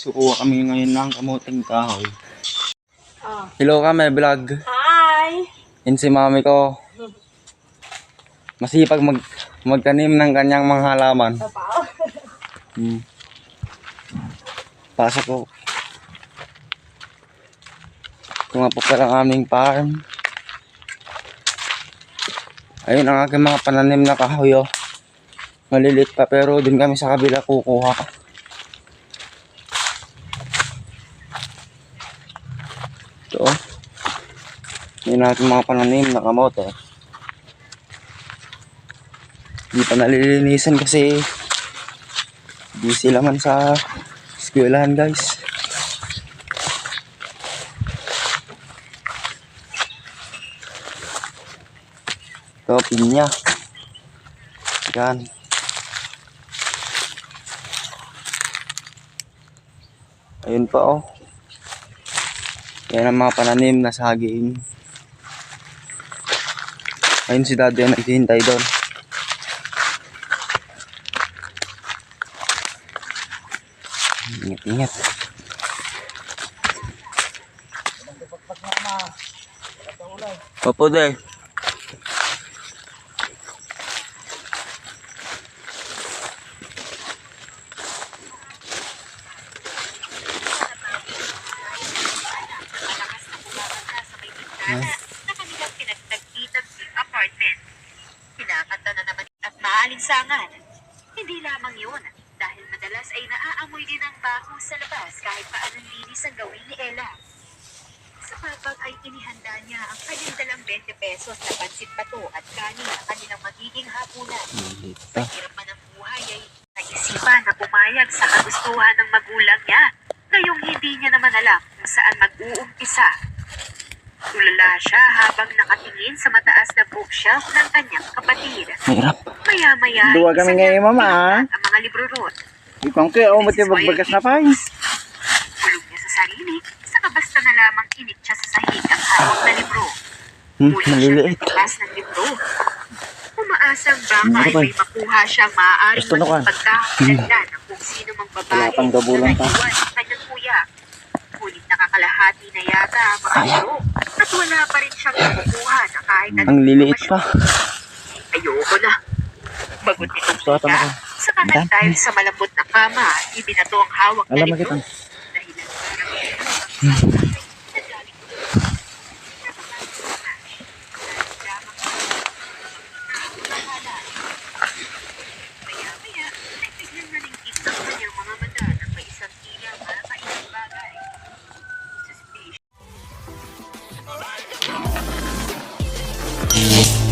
guys, kukuha kami ngayon ng kamuting kahoy. Oh. Hello kami, vlog. Hi! Yun si mami ko. Masipag magtanim ng kanyang mga halaman. Pasok ko. Ito nga po pala ang aming farm. Ayun ang aking mga pananim na kahoy. Oh. Malilit pa pero dun kami sa kabila kukuha. Ito. Yun natin mga pananim na kamote. Hindi pa nalilinisan kasi busy laman sa eskwelahan guys. Ito, pinya. Yan. Ayun pa oh. Yan ang mga pananim na saging. Ayun si daddy ang naghihintay doon. Ingat-ingat. Opo day. Na kanilang pinagtagpitag apartment. Kinakanta na naman at maalinsangan. Hindi lamang yun, dahil madalas ay naaamoy din ang baho sa labas kahit paanong linis ang gawin ni Ella. Sa papag ay inihanda niya ang kanyang dalang 20 pesos na pansit bato at kanin na kanilang magiging hapunan. Sa hirap man ang buhay ay naisipan na pumayag sa kagustuhan ng magulang niya, ngayong hindi niya naman alam kung saan mag-uumpisa. Tulala siya habang nakatingin sa mataas na bookshelf ng kanyang kapatid. Mahirap. Maya-maya Dua kami ngayon, mama. ang mga libro roon. Ikaw kayo, mati bagbagas na pa. Tulog niya sa sarili, saka basta na lamang init siya sa sahig ang hawak na libro. Muli siya maliliit. nagbukas ng libro. Umaasang baka ay may makuha siyang maaaring Gusto na ko. maging pagkakakilanlan ng kung sino mang babae Wala pang gabulan pa. na naiwan ng kanyang kuya. Ngunit nakakalahati na yata ang mga libro at wala pa rin siyang nakukuha na kahit Ang liliit pa. Ayoko na. Bagot nitong Suwatan kuya. ako. Sa kanan dahil sa malambot na kama, ibinato ang hawak na Alam mo libro. kita. Maya-maya, ay biglang naningkit ang kanyang mga mata ng may isang tila makakainang bagay. Suspicious.